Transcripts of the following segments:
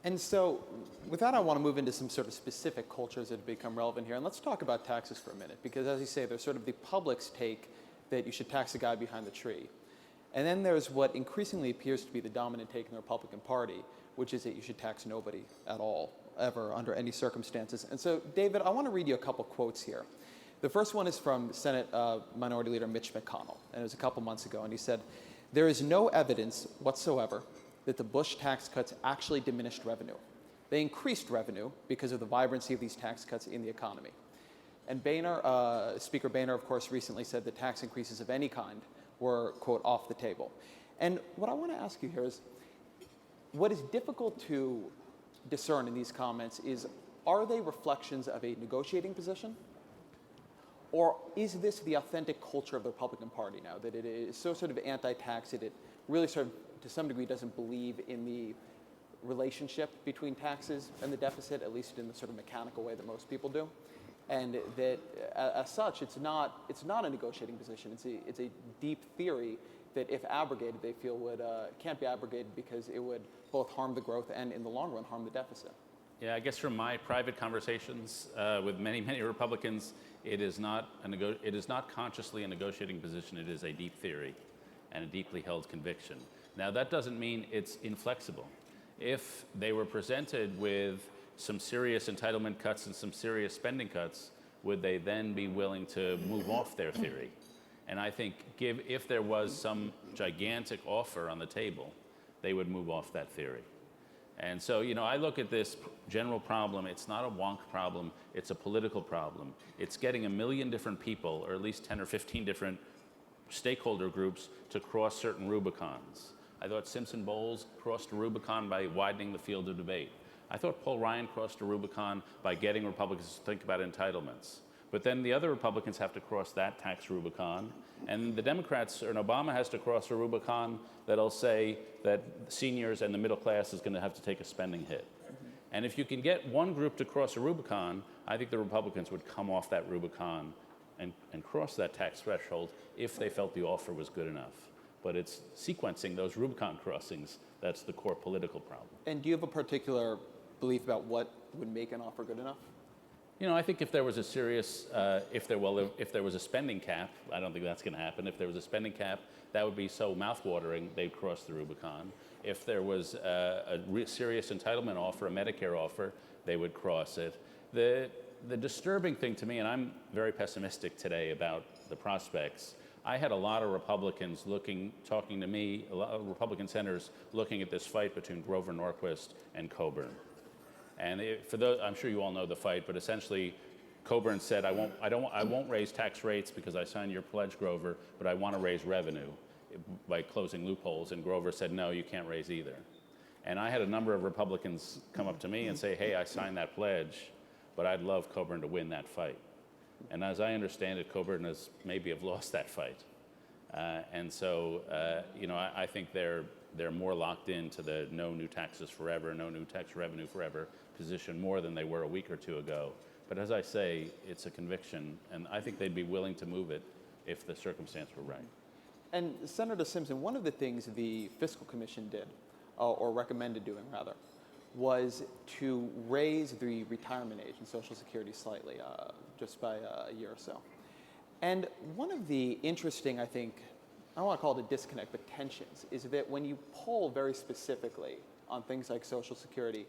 And so with that, I want to move into some sort of specific cultures that have become relevant here. And let's talk about taxes for a minute, because as you say, there's sort of the public's take that you should tax the guy behind the tree. And then there's what increasingly appears to be the dominant take in the Republican Party, which is that you should tax nobody at all, ever, under any circumstances. And so, David, I want to read you a couple quotes here. The first one is from Senate Minority Leader Mitch McConnell, and it was a couple months ago, and he said, "There is no evidence whatsoever that the Bush tax cuts actually diminished revenue. They increased revenue because of the vibrancy of these tax cuts in the economy." And Boehner, Speaker Boehner, of course, recently said that tax increases of any kind were, quote, off the table. And what I want to ask you here is, what is difficult to discern in these comments is, are they reflections of a negotiating position? Or is this the authentic culture of the Republican Party now, that it is so sort of anti-tax that it really sort of, to some degree, doesn't believe in the relationship between taxes and the deficit, at least in the sort of mechanical way that most people do? And that, as such, it's not a negotiating position. It's a deep theory that, if abrogated, they feel can't be abrogated because it would both harm the growth and, in the long run, harm the deficit. Yeah, I guess from my private conversations with many Republicans, it is not consciously a negotiating position. It is a deep theory and a deeply held conviction. Now, that doesn't mean it's inflexible. If they were presented with some serious entitlement cuts and some serious spending cuts, would they then be willing to move off their theory? And I think if there was some gigantic offer on the table, they would move off that theory. And so, I look at this general problem. It's not a wonk problem. It's a political problem. It's getting 1 million different people, or at least 10 or 15 different stakeholder groups, to cross certain Rubicons. I thought Simpson Bowles crossed a Rubicon by widening the field of debate. I thought Paul Ryan crossed a Rubicon by getting Republicans to think about entitlements. But then the other Republicans have to cross that tax Rubicon, and the Democrats, and Obama has to cross a Rubicon that'll say that seniors and the middle class is going to have to take a spending hit. And if you can get one group to cross a Rubicon, I think the Republicans would come off that Rubicon and cross that tax threshold if they felt the offer was good enough. But it's sequencing those Rubicon crossings that's the core political problem. And do you have a particular belief about what would make an offer good enough? I think if there was a serious, if there was a spending cap, I don't think that's going to happen. If there was a spending cap, that would be so mouthwatering they'd cross the Rubicon. If there was a serious entitlement offer, a Medicare offer, they would cross it. The disturbing thing to me, and I'm very pessimistic today about the prospects. I had a lot of Republicans talking to me, a lot of Republican senators looking at this fight between Grover Norquist and Coburn. And for those, I'm sure you all know the fight, but essentially, Coburn said, "I won't raise tax rates because I signed your pledge, Grover, but I want to raise revenue by closing loopholes." And Grover said, "No, you can't raise either." And I had a number of Republicans come up to me and say, "Hey, I signed that pledge, but I'd love Coburn to win that fight." And as I understand it, Coburn has maybe lost that fight. And so, I think they're more locked into the no new taxes forever, no new tax revenue forever position more than they were a week or two ago. But as I say, it's a conviction, and I think they'd be willing to move it if the circumstance were right. And Senator Simpson, one of the things the Fiscal Commission did, or recommended doing rather, was to raise the retirement age in Social Security slightly, just by a year or so. And one of the interesting, I think, I don't want to call it a disconnect, but tensions, is that when you poll very specifically on things like Social Security,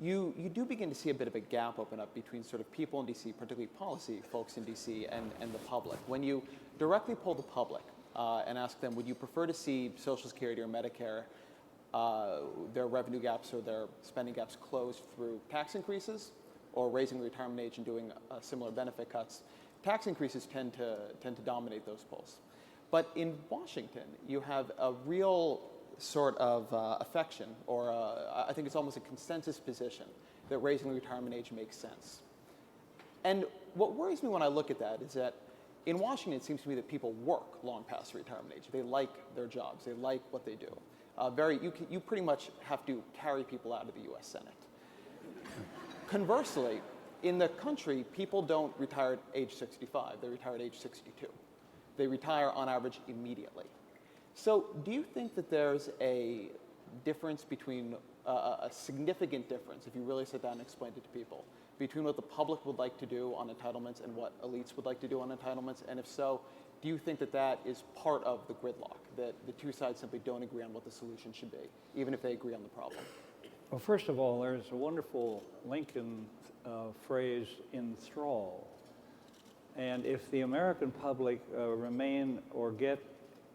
you do begin to see a bit of a gap open up between sort of people in DC, particularly policy folks in DC, and the public. When you directly poll the public and ask them, would you prefer to see Social Security or Medicare, their revenue gaps or their spending gaps closed through tax increases or raising the retirement age and doing similar benefit cuts, tax increases tend to dominate those polls. But in Washington, you have a real sort of affection, or I think it's almost a consensus position, that raising the retirement age makes sense. And what worries me when I look at that is that in Washington, it seems to me that people work long past the retirement age. They like their jobs. They like what they do. You pretty much have to carry people out of the U.S. Senate. Conversely, in the country, people don't retire at age 65. They retire at age 62. They retire on average immediately. So do you think that there's a difference between a significant difference, if you really sit down and explain it to people, between what the public would like to do on entitlements and what elites would like to do on entitlements? And if so, do you think that that is part of the gridlock, that the two sides simply don't agree on what the solution should be, even if they agree on the problem? Well, first of all, there's a wonderful Lincoln phrase, enthrall. And if the American public remain or get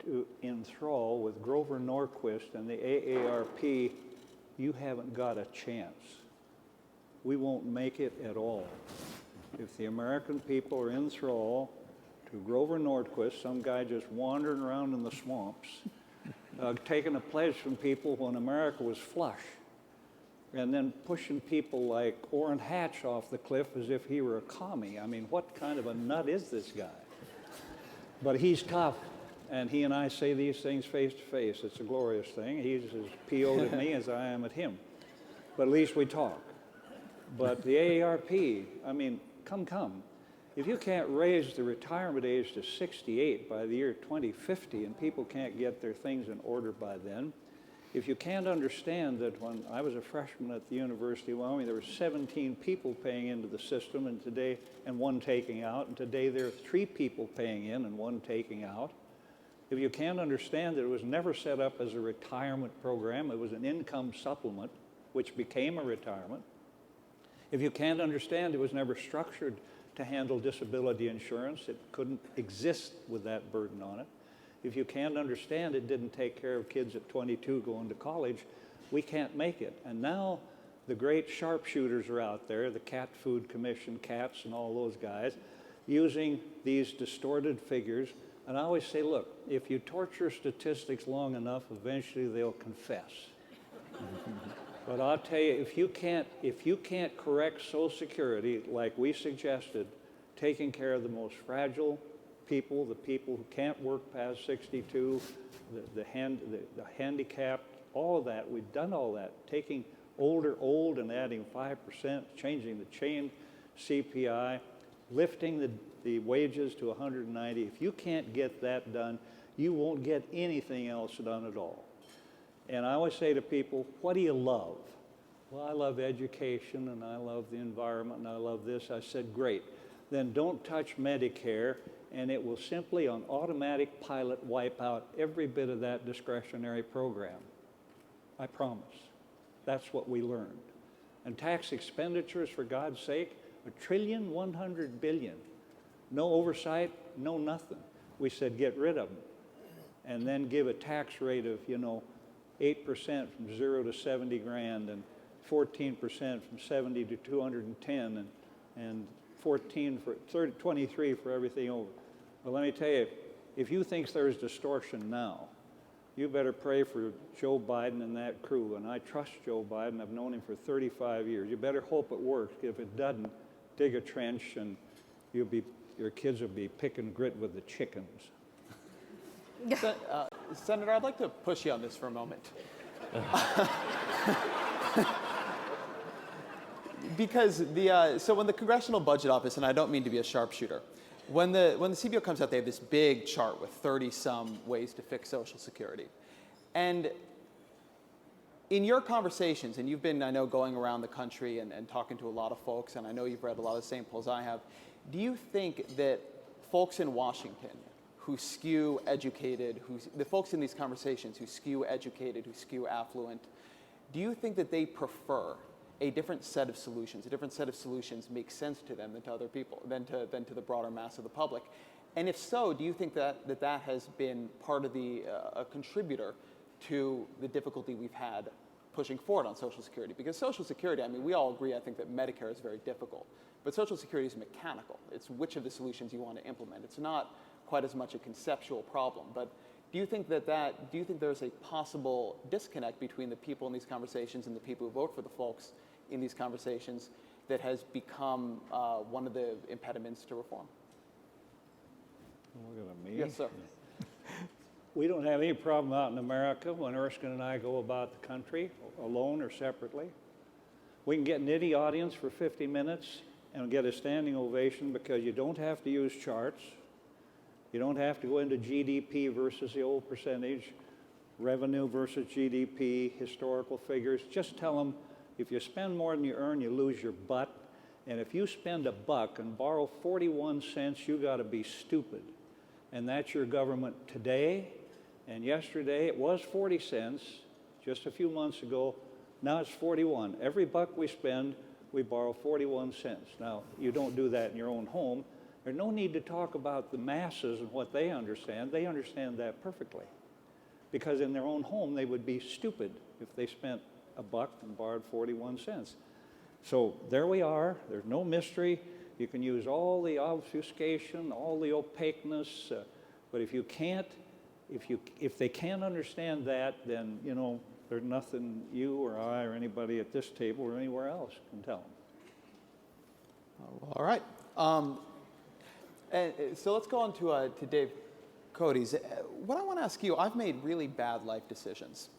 to enthrall with Grover Norquist and the AARP, you haven't got a chance. We won't make it at all. If the American people are in thrall to Grover Norquist, some guy just wandering around in the swamps, taking a pledge from people when America was flush, and then pushing people like Orrin Hatch off the cliff as if he were a commie. I mean, what kind of a nut is this guy? But he's tough, and he and I say these things face to face. It's a glorious thing. He's as PO'd at me as I am at him. But at least we talk. But the AARP, I mean, come. If you can't raise the retirement age to 68 by the year 2050 and people can't get their things in order by then, if you can't understand that when I was a freshman at the University of Wyoming, there were 17 people paying into the system and one taking out, and today there are 3 people paying in and 1 taking out. If you can't understand that it was never set up as a retirement program, it was an income supplement, which became a retirement. If you can't understand it was never structured to handle disability insurance, it couldn't exist with that burden on it. If you can't understand it didn't take care of kids at 22 going to college, we can't make it. And now the great sharpshooters are out there, the Cat Food Commission, cats and all those guys, using these distorted figures. And I always say, look, if you torture statistics long enough, eventually they'll confess. But I'll tell you, if you can't correct Social Security like we suggested, taking care of the most fragile people, the people who can't work past 62, the handicapped, all of that, we've done all that, taking older old and adding 5%, changing the chain CPI, lifting the wages to 190. If you can't get that done, you won't get anything else done at all. And I always say to people, what do you love? Well, I love education, and I love the environment, and I love this. I said, great. Then don't touch Medicare, and it will simply on automatic pilot wipe out every bit of that discretionary program. I promise. That's what we learned. And tax expenditures, for God's sake, $1.1 trillion. No oversight, no nothing. We said get rid of them. And then give a tax rate of, 8% from 0 to 70 grand, and 14% from 70 to 210, and 23 for everything over. Well, let me tell you, if you think there's distortion now, you better pray for Joe Biden and that crew. And I trust Joe Biden. I've known him for 35 years. You better hope it works. If it doesn't, dig a trench, and your kids will be picking grit with the chickens. Senator, I'd like to push you on this for a moment. Because so when the Congressional Budget Office, and I don't mean to be a sharpshooter, when the CBO comes out, they have this big chart with 30-some ways to fix Social Security. And in your conversations, and you've been, I know, going around the country and talking to a lot of folks, and I know you've read a lot of the same polls I have, do you think that folks in Washington who skew educated, the folks in these conversations who skew educated, who skew affluent, do you think that they prefer a different set of solutions? A different set of solutions makes sense to them than to other people, than to the broader mass of the public? And if so, do you think that has been part of a contributor to the difficulty we've had pushing forward on Social Security? Because Social Security, I mean, we all agree, I think, that Medicare is very difficult. But Social Security is mechanical. It's which of the solutions you want to implement. It's not quite as much a conceptual problem. But do you think do you think there's a possible disconnect between the people in these conversations and the people who vote for the folks in these conversations that has become one of the impediments to reform? Look at me. Yes, sir. We don't have any problem out in America when Erskine and I go about the country, alone or separately. We can get an idiot audience for 50 minutes and get a standing ovation because you don't have to use charts. You don't have to go into GDP versus the old percentage. revenue versus GDP, historical figures. Just tell them if you spend more than you earn, you lose your butt. And if you spend $1 and borrow 41 cents, you got to be stupid. And that's your government today. And yesterday it was 40 cents, just a few months ago. Now it's 41. Every buck we spend, we borrow 41 cents. Now, you don't do that in your own home. There's no need to talk about the masses and what they understand. They understand that perfectly. Because in their own home, they would be stupid if they spent $1 and borrowed 41 cents. So there we are. There's no mystery. You can use all the obfuscation, all the opaqueness, but if you can't, if they can't understand that, then you know there's nothing you or I or anybody at this table or anywhere else can tell them. All right. And so let's go on to Dave Cody's. What I want to ask you, I've made really bad life decisions,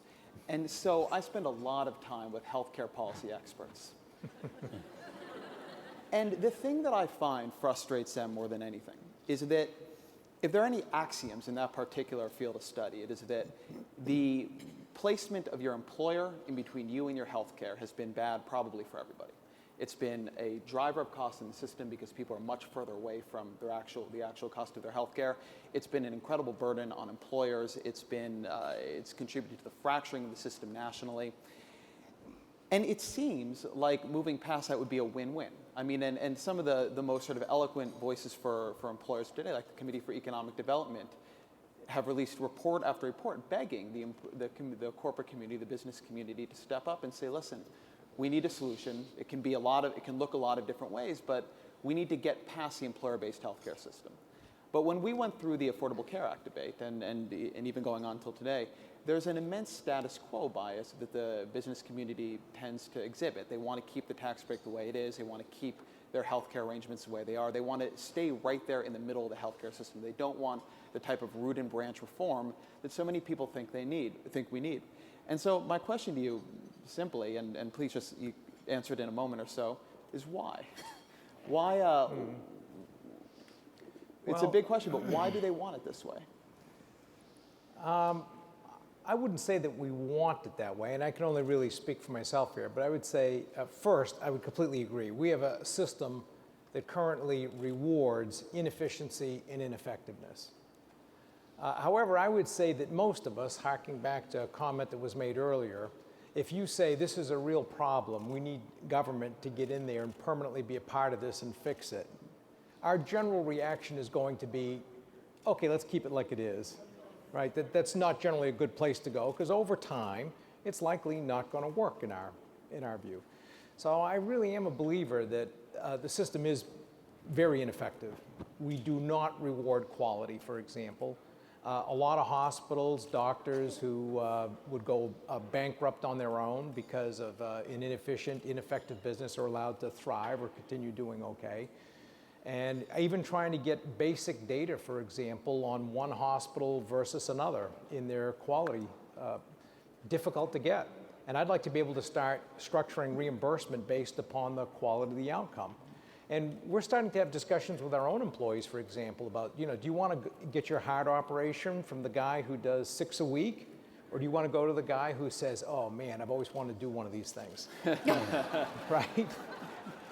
and so I spend a lot of time with healthcare policy experts. And the thing that I find frustrates them more than anything is that if there are any axioms in that particular field of study, it is that the placement of your employer in between you and your healthcare has been bad probably for everybody. It's been a driver of cost in the system because people are much further away from the actual cost of their healthcare. It's been an incredible burden on employers. It's contributed to the fracturing of the system nationally. And it seems like moving past that would be a win-win. I mean, and some of the most sort of eloquent voices for employers today, like the Committee for Economic Development, have released report after report begging the corporate community, the business community to step up and say, listen, we need a solution. It can look a lot of different ways, but we need to get past the employer-based healthcare system. But when we went through the Affordable Care Act debate, and even going on until today, there's an immense status quo bias that the business community tends to exhibit. They want to keep the tax break the way it is. They want to keep their healthcare arrangements the way they are. They want to stay right there in the middle of the healthcare system. They don't want the type of root and branch reform that so many people think we need. And so my question to you, simply, and please just answer it in a moment or so, is why? Why? It's a big question, but why do they want it this way? I wouldn't say that we want it that way, and I can only really speak for myself here, but I would say, first, I would completely agree. We have a system that currently rewards inefficiency and ineffectiveness. However, I would say that most of us, harking back to a comment that was made earlier, if you say this is a real problem, we need government to get in there and permanently be a part of this and fix it, our general reaction is going to be, okay, let's keep it like it is. Right? That's not generally a good place to go because over time, it's likely not going to work in our view. So I really am a believer that the system is very ineffective. We do not reward quality, for example. A lot of hospitals, doctors who would go bankrupt on their own because of an inefficient, ineffective business are allowed to thrive or continue doing okay. And even trying to get basic data, for example, on one hospital versus another in their quality, difficult to get. And I'd like to be able to start structuring reimbursement based upon the quality of the outcome. And we're starting to have discussions with our own employees, for example, about, do you want to get your heart operation from the guy who does 6 a week? Or do you want to go to the guy who says, oh man, I've always wanted to do one of these things, right?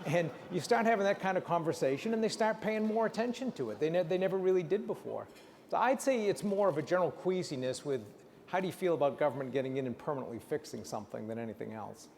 And you start having that kind of conversation and they start paying more attention to it. They never really did before. So I'd say it's more of a general queasiness with how do you feel about government getting in and permanently fixing something than anything else.